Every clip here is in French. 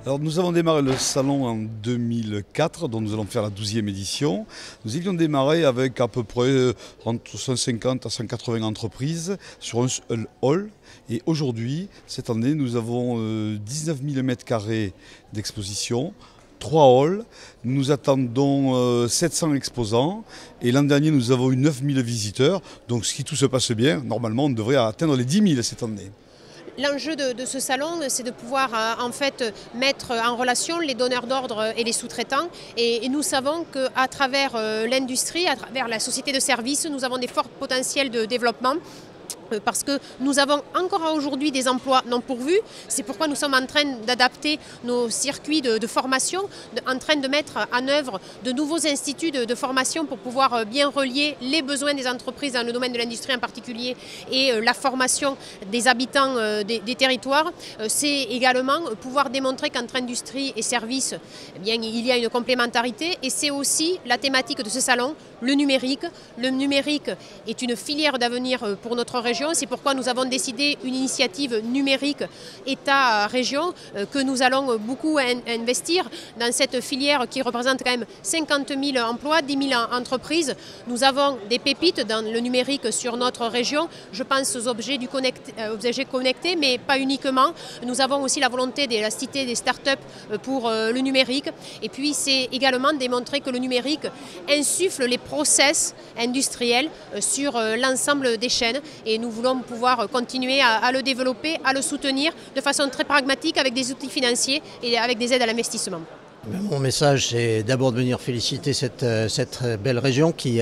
Alors nous avons démarré le salon en 2004, dont nous allons faire la 12e édition. Nous avions démarré avec à peu près entre 150 à 180 entreprises sur un seul hall. Et aujourd'hui, cette année, nous avons 19 000 m² d'exposition, 3 halls. Nous attendons 700 exposants. Et l'an dernier, nous avons eu 9 000 visiteurs. Donc si tout se passe bien, normalement, on devrait atteindre les 10 000 cette année. L'enjeu de ce salon, c'est de pouvoir en fait mettre en relation les donneurs d'ordre et les sous-traitants. Et nous savons qu'à travers l'industrie, à travers la société de services, nous avons des forts potentiels de développement. Parce que nous avons encore aujourd'hui des emplois non pourvus. C'est pourquoi nous sommes en train d'adapter nos circuits de formation, en train de mettre en œuvre de nouveaux instituts de formation pour pouvoir bien relier les besoins des entreprises dans le domaine de l'industrie en particulier et la formation des habitants des territoires. C'est également pouvoir démontrer qu'entre industrie et services, eh bien, il y a une complémentarité, et c'est aussi la thématique de ce salon, le numérique. Le numérique est une filière d'avenir pour notre région. C'est pourquoi nous avons décidé une initiative numérique État-région que nous allons beaucoup investir dans cette filière qui représente quand même 50 000 emplois, 10 000 entreprises. Nous avons des pépites dans le numérique sur notre région. Je pense aux objets connectés, mais pas uniquement. Nous avons aussi la volonté de la cité des startups pour le numérique. Et puis c'est également démontrer que le numérique insuffle les process industriels sur l'ensemble des chaînes. Et nous voulons pouvoir continuer à le développer, à le soutenir de façon très pragmatique avec des outils financiers et avec des aides à l'investissement. Mon message, c'est d'abord de venir féliciter cette belle région qui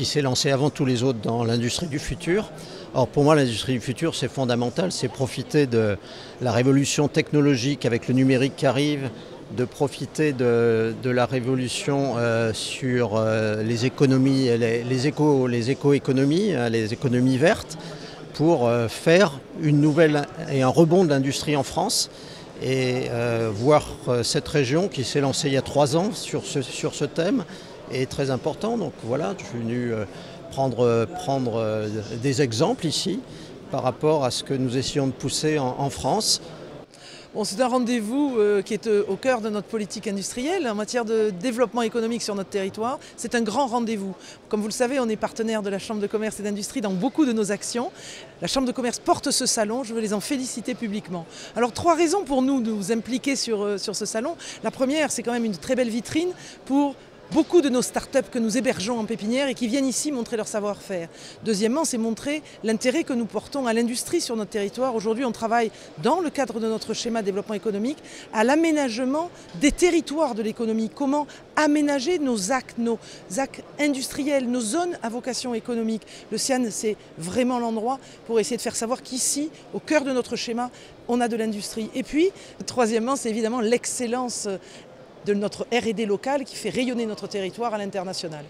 s'est lancée avant tous les autres dans l'industrie du futur. Or, pour moi, l'industrie du futur, c'est fondamental, c'est profiter de la révolution technologique avec le numérique qui arrive, de profiter de la révolution sur les économies, les éco-économies, les économies vertes, pour faire une nouvelle et un rebond de l'industrie en France. Et voir cette région qui s'est lancée il y a 3 ans sur ce thème est très important. Donc voilà, je suis venu prendre des exemples ici par rapport à ce que nous essayons de pousser en France. Bon, c'est un rendez-vous qui est au cœur de notre politique industrielle en matière de développement économique sur notre territoire. C'est un grand rendez-vous. Comme vous le savez, on est partenaire de la Chambre de commerce et d'industrie dans beaucoup de nos actions. La Chambre de commerce porte ce salon, je veux les en féliciter publiquement. Alors 3 raisons pour nous impliquer sur ce salon. La première, c'est quand même une très belle vitrine pour beaucoup de nos startups que nous hébergeons en pépinière et qui viennent ici montrer leur savoir-faire. Deuxièmement, c'est montrer l'intérêt que nous portons à l'industrie sur notre territoire. Aujourd'hui, on travaille dans le cadre de notre schéma de développement économique à l'aménagement des territoires de l'économie. Comment aménager nos actes industriels, nos zones à vocation économique. Le CIAN, c'est vraiment l'endroit pour essayer de faire savoir qu'ici, au cœur de notre schéma, on a de l'industrie. Et puis, troisièmement, c'est évidemment l'excellence de notre R&D locale qui fait rayonner notre territoire à l'international.